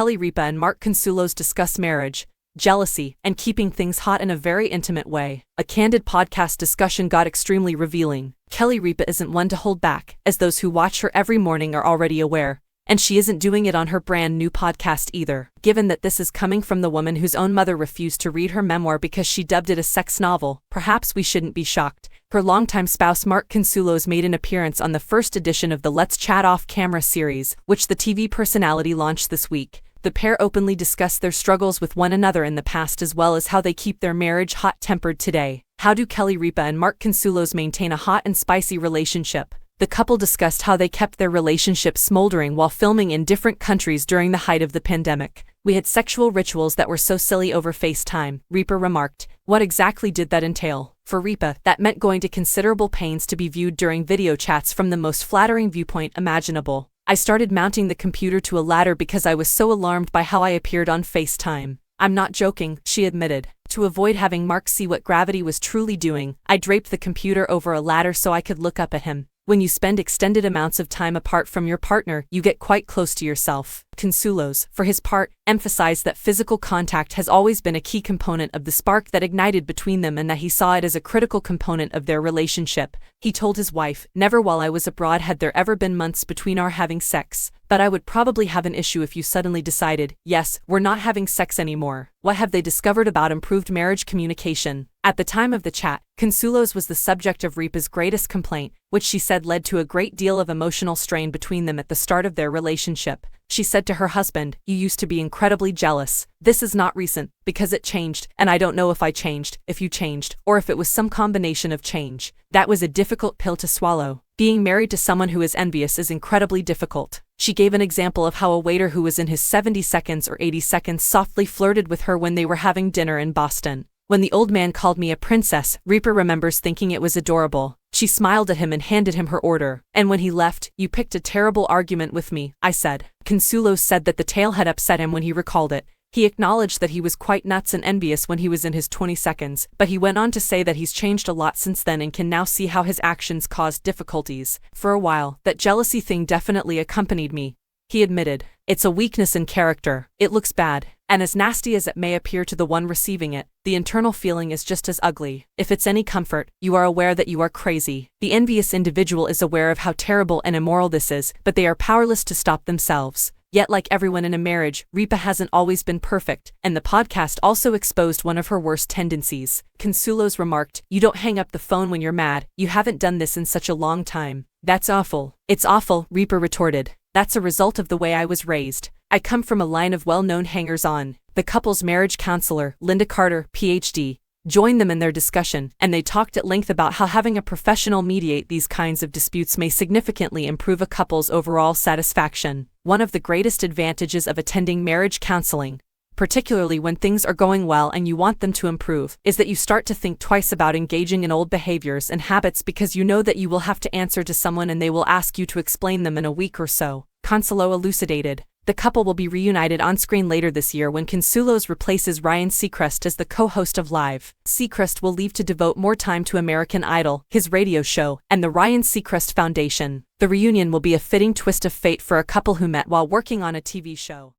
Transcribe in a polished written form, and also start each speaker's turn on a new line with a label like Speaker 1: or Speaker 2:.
Speaker 1: Ripa and Mark Consuelos discuss marriage, jealousy, and keeping things hot in a very intimate way. A candid podcast discussion got extremely revealing. Ripa isn't one to hold back, as those who watch her every morning are already aware. And she isn't doing it on her brand new podcast either. Given that this is coming from the woman whose own mother refused to read her memoir because she dubbed it a sex novel, perhaps we shouldn't be shocked. Her longtime spouse Mark Consuelos made an appearance on the first edition of the Let's Chat Off-Camera series, which the TV personality launched this week. The pair openly discussed their struggles with one another in the past as well as how they keep their marriage hot-tempered today. How do Ripa and Mark Consuelos maintain a hot and spicy relationship? The couple discussed how they kept their relationship smoldering while filming in different countries during the height of the pandemic. We had sexual rituals that were so silly over FaceTime, Ripa remarked. What exactly did that entail? For Ripa, that meant going to considerable pains to be viewed during video chats from the most flattering viewpoint imaginable. I started mounting the computer to a ladder because I was so alarmed by how I appeared on FaceTime. I'm not joking, she admitted. To avoid having Mark see what gravity was truly doing, I draped the computer over a ladder so I could look up at him. When you spend extended amounts of time apart from your partner, you get quite close to yourself. Consuelos, for his part, emphasized that physical contact has always been a key component of the spark that ignited between them and that he saw it as a critical component of their relationship. He told his wife, "Never while I was abroad had there ever been months between our having sex, but I would probably have an issue if you suddenly decided, yes, we're not having sex anymore. What have they discovered about improved marriage communication?" At the time of the chat, Consuelos was the subject of Ripa's greatest complaint, which she said led to a great deal of emotional strain between them at the start of their relationship. She said to her husband, "You used to be incredibly jealous. This is not recent, because it changed, and I don't know if I changed, if you changed, or if it was some combination of change. That was a difficult pill to swallow. Being married to someone who is envious is incredibly difficult." She gave an example of how a waiter who was in his 70 seconds or 80 seconds softly flirted with her when they were having dinner in Boston. "When the old man called me a princess," Ripa remembers thinking it was adorable. "She smiled at him and handed him her order. And when he left, 'You picked a terrible argument with me,' I said." Consuelos said that the tale had upset him when he recalled it. He acknowledged that he was quite nuts and envious when he was in his 20 seconds, but he went on to say that he's changed a lot since then and can now see how his actions caused difficulties. "For a while, that jealousy thing definitely accompanied me," he admitted. "It's a weakness in character. It looks bad. And as nasty as it may appear to the one receiving it, the internal feeling is just as ugly. If it's any comfort, you are aware that you are crazy." The envious individual is aware of how terrible and immoral this is, but they are powerless to stop themselves. Yet like everyone in a marriage, Ripa hasn't always been perfect, and the podcast also exposed one of her worst tendencies. Consuelos remarked, "You don't hang up the phone when you're mad. You haven't done this in such a long time." "That's awful." "It's awful," Ripa retorted. "That's a result of the way I was raised. I come from a line of well-known hangers-on." The couple's marriage counselor, Linda Carter, PhD, joined them in their discussion, and they talked at length about how having a professional mediate these kinds of disputes may significantly improve a couple's overall satisfaction. One of the greatest advantages of attending marriage counseling, particularly when things are going well and you want them to improve, is that you start to think twice about engaging in old behaviors and habits because you know that you will have to answer to someone and they will ask you to explain them in a week or so. Consuelo elucidated. The couple will be reunited on screen later this year when Consuelos replaces Ryan Seacrest as the co-host of Live. Seacrest will leave to devote more time to American Idol, his radio show, and the Ryan Seacrest Foundation. The reunion will be a fitting twist of fate for a couple who met while working on a TV show.